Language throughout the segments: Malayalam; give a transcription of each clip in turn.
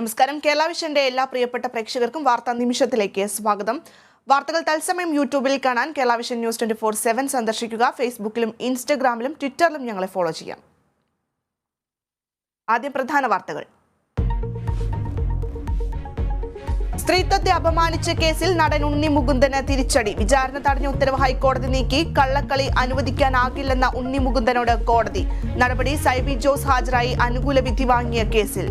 നമസ്കാരം. കേരള വിഷന്റെ എല്ലാ പ്രിയപ്പെട്ട പ്രേക്ഷകർക്കും വാർത്താ നിമിഷത്തിലേക്ക് സ്വാഗതം. വാർത്തകൾ തത്സമയം യൂട്യൂബിൽ കാണാൻ കേരള വിഷൻ ന്യൂസ് 24/7 സന്ദർശിക്കുക. ഫേസ്ബുക്കിലും ഇൻസ്റ്റഗ്രാമിലും ട്വിറ്ററിലും ഞങ്ങളെ ഫോളോ ചെയ്യാം. ആദ്യം പ്രധാന വാർത്തകൾ. സ്ത്രീത്വത്തെ അപമാനിച്ച കേസിൽ നടൻ ഉണ്ണി മുകുന്ദന് തിരിച്ചടി. വിചാരണ തടഞ്ഞ ഉത്തരവ് ഹൈക്കോടതി നീക്കി. കള്ളക്കളി അനുവദിക്കാനാകില്ലെന്ന ഉണ്ണി മുകുന്ദനോട് കോടതി. നടപടി സൈബി ജോസ് ഹാജരായി അനുകൂല വിധി വാങ്ങിയ കേസിൽ.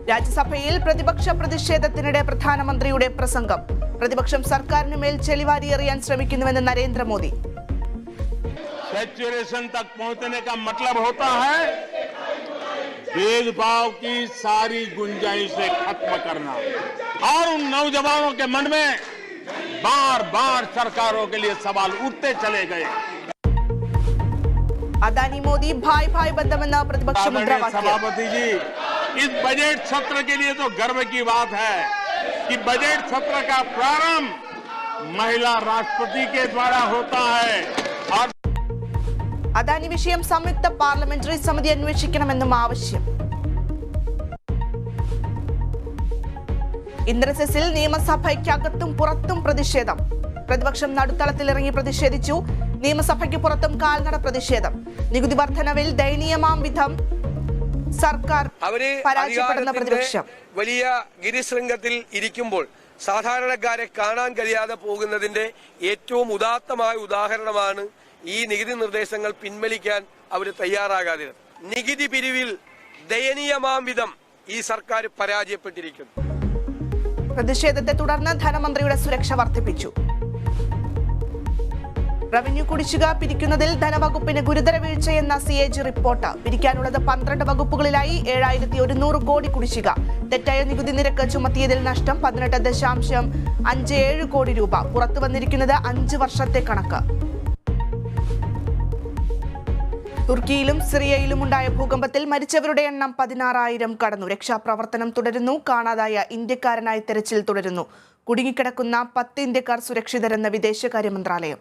രാജ്യസഭയിൽ പ്രതിപക്ഷ പ്രതിഷേധത്തിനിടെ പ്രധാനമന്ത്രിയുടെ പ്രസംഗം. പ്രതിപക്ഷം സർക്കാരിന് മേൽ ചെളിവാരി എറിയാൻ ശ്രമിക്കുന്നുവെന്ന് നരേന്ദ്രമോദി. सैचुरेशन तक पहुंचने का मतलब होता है भेदभाव की सारी गुंजाइशें खत्म करना और उन नौजवानों के मन में बार बार सरकारों के लिए सवाल उठते चले गए. अदानी मोदी भाई भाई बंधमेന്ന പ്രതിപക്ഷ മുദ്രാവാക്യം. सभापति जी, इस बजट सत्र के लिए तो गर्व की बात है कि बजट सत्र का प्रारंभ महिला राष्ट्रपति के द्वारा होता है. और അദാനി വിഷയം സംയുക്ത പാർലമെന്ററി സമിതി അന്വേഷിക്കണമെന്നും ആവശ്യം. ഇന്ദ്രസെസിൽ നിയമസഭയ്ക്കകത്തും പുറത്തും പ്രതിഷേധം. പ്രതിപക്ഷം നടുത്തളത്തിലിറങ്ങി പ്രതിഷേധിച്ചു. നിയമസഭയ്ക്ക് പുറത്തും കാൽനട പ്രതിഷേധം. നികുതി വർധനവിൽ ദയനീയമാം വിധം സർക്കാർ പരാജയപ്പെടുന്ന പ്രതിപക്ഷം. വലിയ ഗിരിശൃംഗത്തിൽ ഇരിക്കുമ്പോൾ സാധാരണക്കാരെ കാണാൻ കഴിയാതെ പോകുന്നതിന്റെ ഏറ്റവും ഉദാത്തമായ ഉദാഹരണമാണ് ഈ നികുതി നിർദ്ദേശങ്ങൾ പിൻവലിക്കാൻ അവർ തയ്യാറാകാതെ. നികുതി പിരിവിൽ ദയനീയമാം വിധം ഈ സർക്കാർ പരാജയപ്പെട്ടിരിക്കുന്നു. പ്രതിഷേധത്തെ തുടർന്ന് ധനമന്ത്രിയുടെ സുരക്ഷ വർദ്ധിപ്പിച്ചു. റവന്യൂ കുടിശ്ശിക പിരിക്കുന്നതിൽ ധനവകുപ്പിന് ഗുരുതര വീഴ്ചയെന്ന CAG റിപ്പോർട്ട്. പിരിക്കാനുള്ളത് 12 വകുപ്പുകളിലായി 7100 കോടി കുടിശ്ശിക. തെറ്റായ നികുതി നിരക്ക് ചുമത്തിയതിൽ നഷ്ടം 18.57 കോടി രൂപ. പുറത്തു വന്നിരിക്കുന്നത് 5 വർഷത്തെ കണക്ക്. തുർക്കിയിലും സിറിയയിലും ഉണ്ടായ ഭൂകമ്പത്തിൽ മരിച്ചവരുടെ എണ്ണം 16,000 കടന്നു. രക്ഷാപ്രവർത്തനം തുടരുന്നു. കാണാതായ ഇന്ത്യക്കാരനായി തെരച്ചിൽ തുടരുന്നു. കുടുങ്ങിക്കിടക്കുന്ന 10 ഇന്ത്യക്കാർ സുരക്ഷിതരെന്ന് വിദേശകാര്യ മന്ത്രാലയം.